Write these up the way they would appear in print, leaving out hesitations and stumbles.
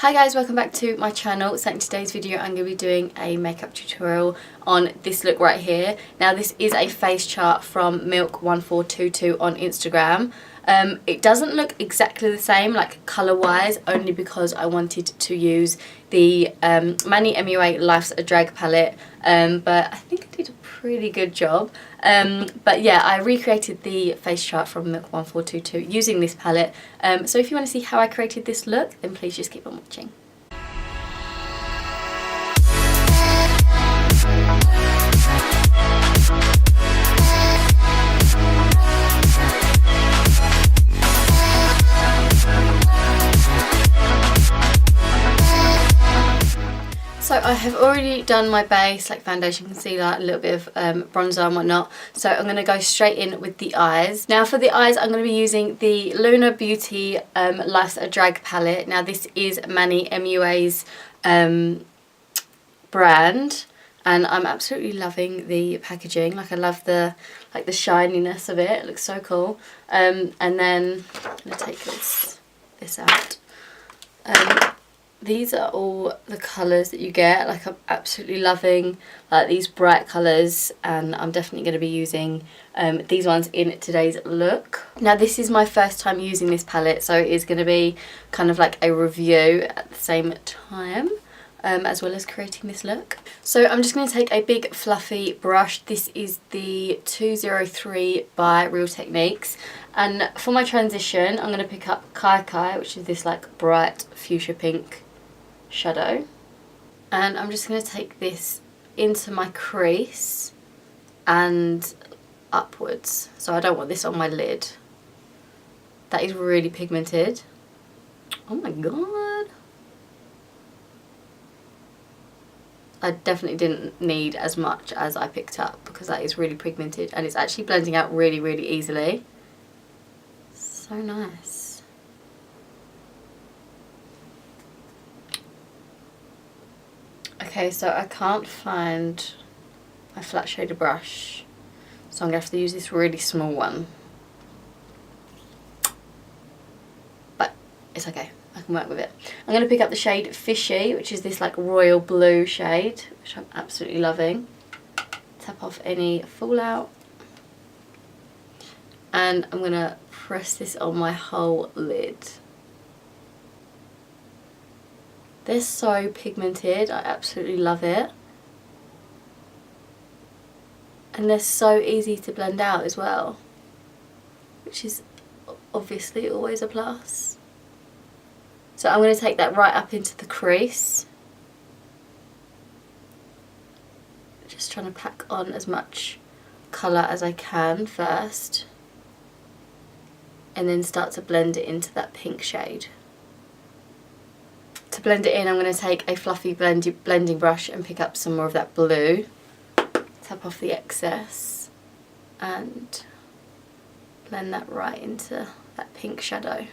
Hi guys, welcome back to my channel. So in today's video I'm going to be doing a makeup tutorial on this look right here. Now this is a face chart from Milk1422 on Instagram. It doesn't look exactly the same like colour wise, only because I wanted to use the MANNY MUA Life's a Drag palette, but I think I did a pretty good job. But yeah, I recreated the face chart from Milk1422 using this palette. So if you want to see how I created this look, then please just keep on watching. So I have already done my base, like foundation, concealer, a little bit of bronzer and whatnot. So I'm going to go straight in with the eyes. Now for the eyes, I'm going to be using the Luna Beauty Life's a Drag palette. Now this is MANNY MUA's brand, and I'm absolutely loving the packaging. Like I love the shininess of it. It looks so cool. And then I'm going to take this out. These are all the colours that you get. Like I'm absolutely loving these bright colours, and I'm definitely going to be using these ones in today's look. Now this is my first time using this palette, so it is going to be kind of like a review at the same time, as well as creating this look. So I'm just going to take a big fluffy brush. This is the 203 by Real Techniques, and for my transition I'm going to pick up Kai Kai, which is this like bright fuchsia pink shadow, and I'm just going to take this into my crease and upwards. So I don't want this on my lid. That is really pigmented. Oh my god. I definitely didn't need as much as I picked up, because that is really pigmented and it's actually blending out really, really easily. So nice. Okay, so I can't find my flat shader brush, so I'm going to have to use this really small one. But it's okay, I can work with it. I'm going to pick up the shade Fishy, which is this like royal blue shade, which I'm absolutely loving. Tap off any fallout. And I'm going to press this on my whole lid. They're so pigmented, I absolutely love it. And they're so easy to blend out as well, which is obviously always a plus. So I'm going to take that right up into the crease. Just trying to pack on as much colour as I can first, and then start to blend it into that pink shade. To blend it in, I'm going to take a fluffy blending brush and pick up some more of that blue. Tap off the excess and blend that right into that pink shadow.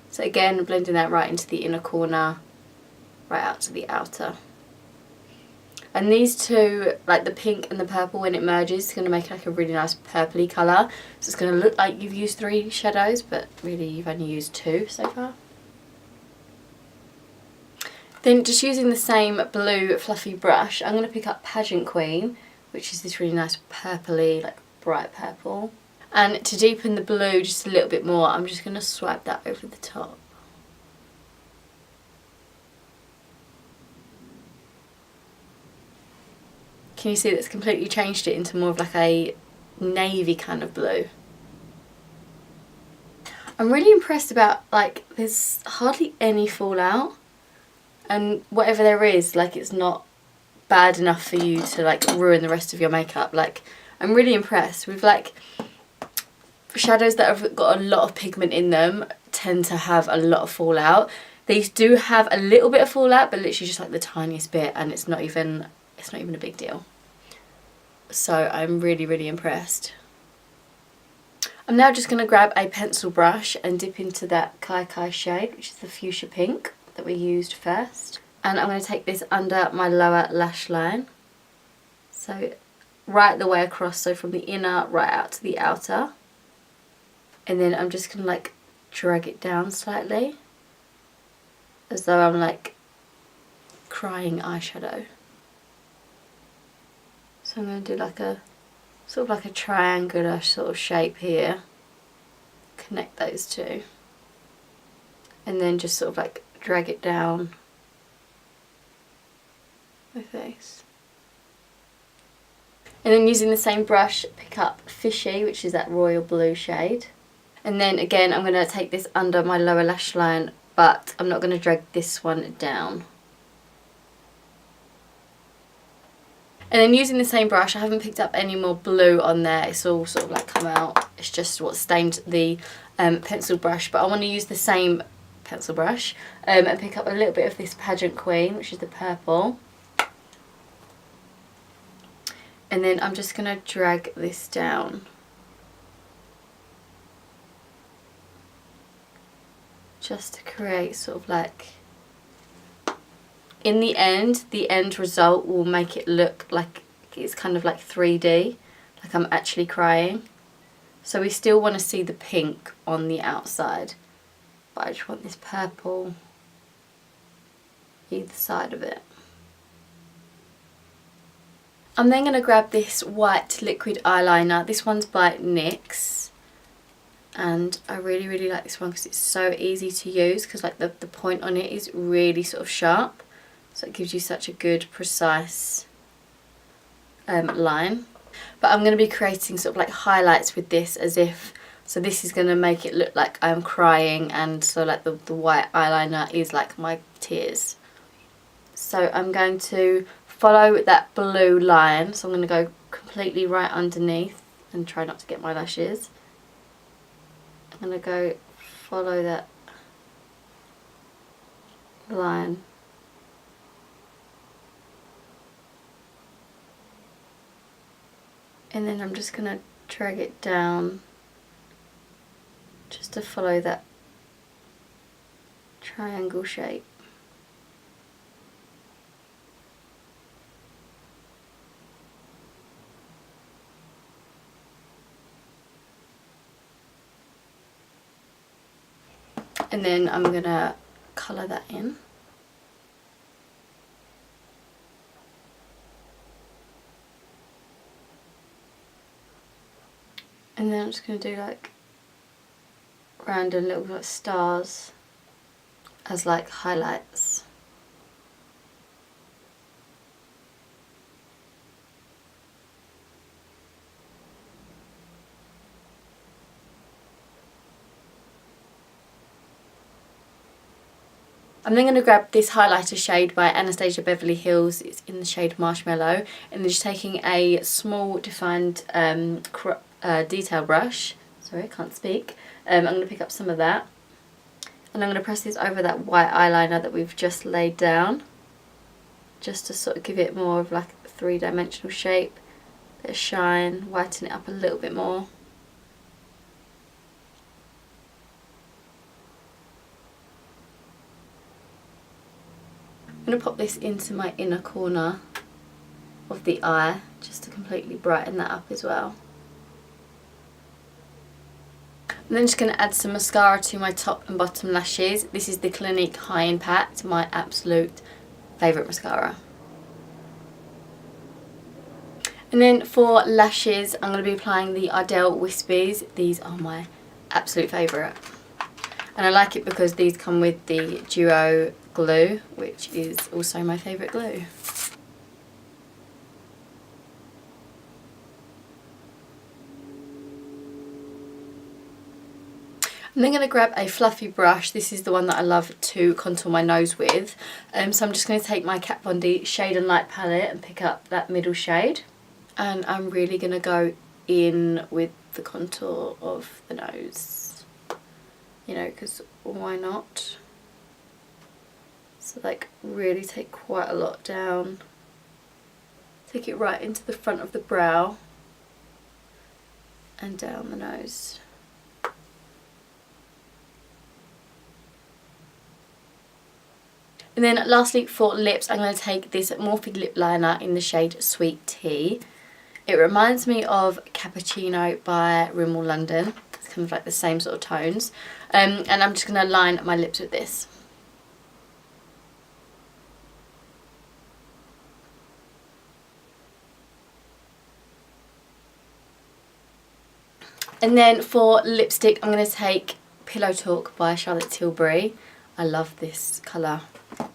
So again, blending that right into the inner corner, right out to the outer. And these two, like the pink and the purple, when it merges, it's going to make like a really nice purpley colour. So it's going to look like you've used 3 shadows, but really you've only used 2 so far. Then just using the same blue fluffy brush, I'm going to pick up Pageant Queen, which is this really nice purpley, like bright purple. And to deepen the blue just a little bit more, I'm just going to swipe that over the top. Can you see that's completely changed it into more of like a navy kind of blue? I'm really impressed about, like, there's hardly any fallout, and whatever there is, like, it's not bad enough for you to like ruin the rest of your makeup. Like, I'm really impressed with like shadows that have got a lot of pigment in them tend to have a lot of fallout. These do have a little bit of fallout, but literally just like the tiniest bit, and it's not even a big deal. So I'm really, really impressed. I'm now just going to grab a pencil brush and dip into that Kai Kai shade, which is the fuchsia pink that we used first. And I'm going to take this under my lower lash line. So right the way across, so from the inner right out to the outer. And then I'm just going to like drag it down slightly, as though I'm like crying eyeshadow. So I'm going to do like a sort of like a triangular sort of shape here, connect those two, and then just sort of like drag it down my face. And then using the same brush, pick up Fishy, which is that royal blue shade. And then again, I'm going to take this under my lower lash line, but I'm not going to drag this one down. And then using the same brush, I haven't picked up any more blue on there. It's all sort of like come out. It's just what stained the pencil brush. But I want to use the same pencil brush and pick up a little bit of this Pageant Queen, which is the purple. And then I'm just going to drag this down. Just to create sort of like, in the end result will make it look like it's kind of like 3D, like I'm actually crying. So we still want to see the pink on the outside, but I just want this purple either side of it. I'm then going to grab this white liquid eyeliner. This one's by NYX. And I really like this one because it's so easy to use, because like the point on it is really sort of sharp, so it gives you such a good precise line. But I'm going to be creating sort of like highlights with this, as if, so this is going to make it look like I'm crying, and so like the white eyeliner is like my tears. So I'm going to follow that blue line, so I'm going to go completely right underneath and try not to get my lashes. I'm going to go follow that line. And then I'm just going to drag it down just to follow that triangle shape. And then I'm going to colour that in. And then I'm just going to do like random little like stars as like highlights. I'm then going to grab this highlighter shade by Anastasia Beverly Hills. It's in the shade Marshmallow, and then just taking a small defined detail brush. Sorry, I can't speak. I'm going to pick up some of that, and I'm going to press this over that white eyeliner that we've just laid down, just to sort of give it more of like a three-dimensional shape, bit of shine, whiten it up a little bit more. I'm going to pop this into my inner corner of the eye just to completely brighten that up as well. I'm then just going to add some mascara to my top and bottom lashes. This is the Clinique High Impact, my absolute favourite mascara. And then for lashes, I'm going to be applying the Ardell Wispies. These are my absolute favourite. And I like it because these come with the Duo glue, which is also my favourite glue. I'm then going to grab a fluffy brush. This is the one that I love to contour my nose with. So I'm just going to take my Kat Von D Shade and Light palette and pick up that middle shade. And I'm really going to go in with the contour of the nose. You know, because why not? So like really take quite a lot down. Take it right into the front of the brow and down the nose. And then lastly for lips, I'm going to take this Morphe lip liner in the shade Sweet Tea. It reminds me of Cappuccino by Rimmel London. It's kind of like the same sort of tones. And I'm just going to line my lips with this. And then for lipstick, I'm going to take Pillow Talk by Charlotte Tilbury. I love this colour,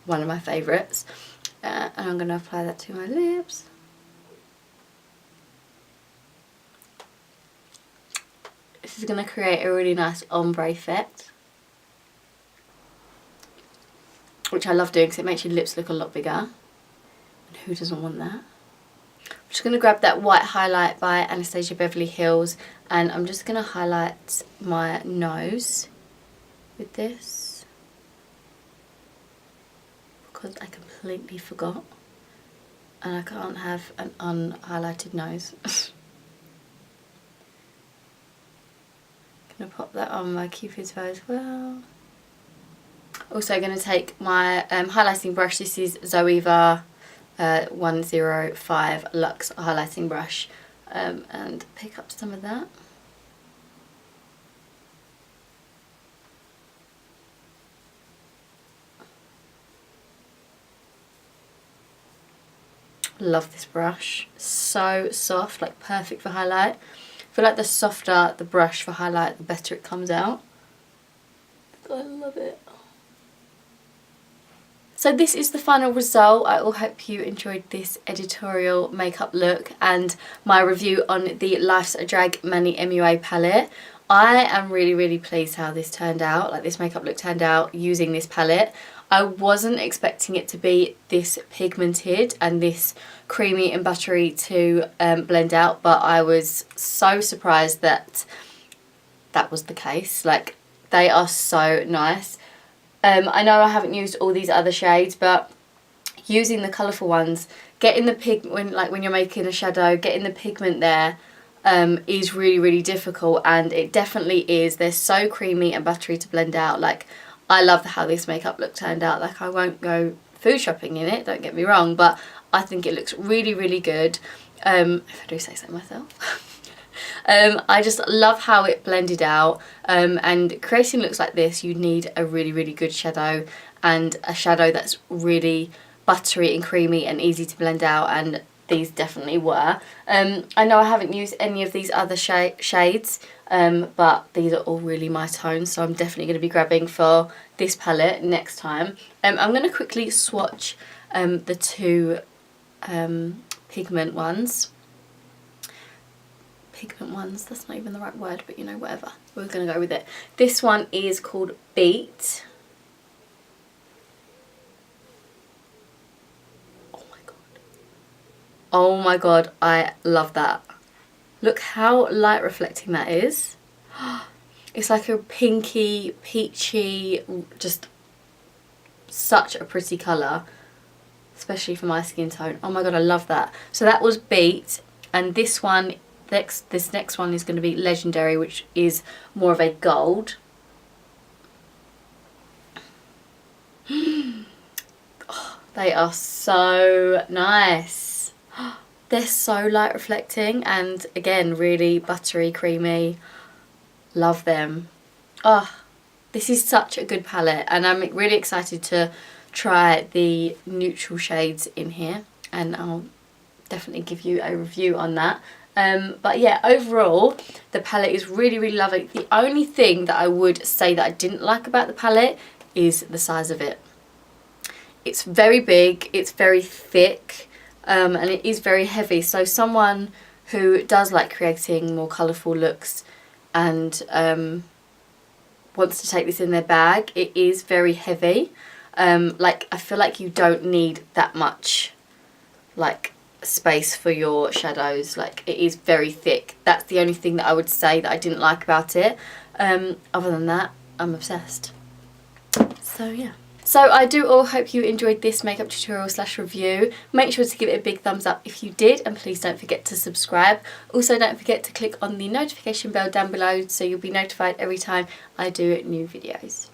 one of my favourites. And I'm going to apply that to my lips. This is going to create a really nice ombre effect, which I love doing because it makes your lips look a lot bigger. And who doesn't want that? I'm just going to grab that white highlight by Anastasia Beverly Hills, and I'm just going to highlight my nose with this because I completely forgot and I can't have an unhighlighted nose. Gonna pop that on my Cupid's bow as well. Also going to take my highlighting brush. This is Zoeva 105 Luxe highlighting brush, and pick up some of that. Love this brush, so soft, like perfect for highlight. I feel like the softer the brush for highlight, the better it comes out. I love it. So this is the final result. I all hope you enjoyed this editorial makeup look and my review on the Life's a Drag MANNY MUA palette. I am really pleased how this turned out, like this makeup look turned out using this palette. I wasn't expecting it to be this pigmented and this creamy and buttery to blend out, but I was so surprised that that was the case. Like, they are so nice. I know I haven't used all these other shades, but using the colourful ones, getting the pigment, like when you're making a shadow, getting the pigment there is really difficult, and it definitely is. They're so creamy and buttery to blend out. Like, I love how this makeup look turned out. Like, I won't go food shopping in it, don't get me wrong, but I think it looks really good, if I do say so myself. I just love how it blended out, and creating looks like this, you need a really good shadow, and a shadow that's really buttery and creamy and easy to blend out, and these definitely were. I know I haven't used any of these other shades, but these are all really my tones, so I'm definitely going to be grabbing for this palette next time. I'm going to quickly swatch the two pigment ones. That's not even the right word, but you know, whatever, we're gonna go with it. This one is called Beat. Oh my god, I love that. Look how light reflecting that is. It's like a pinky, peachy, just such a pretty colour, especially for my skin tone. Oh my god, I love that. So that was Beat, and this one, this next one is going to be Legendary, which is more of a gold. Oh, they are so nice. They're so light reflecting, and again, really buttery, creamy. Love them. Oh, this is such a good palette, and I'm really excited to try the neutral shades in here, and I'll definitely give you a review on that. But yeah, overall the palette is really lovely. The only thing that I would say that I didn't like about the palette is the size of it. It's very big, it's very thick, and it is very heavy. So someone who does like creating more colourful looks and wants to take this in their bag, it is very heavy. Like, I feel like you don't need that much like space for your shadows. Like, it is very thick. That's the only thing that I would say that I didn't like about it. Other than that, I'm obsessed. So yeah. So I do all hope you enjoyed this makeup tutorial / review. Make sure to give it a big thumbs up if you did, and please don't forget to subscribe. Also, don't forget to click on the notification bell down below so you'll be notified every time I do new videos.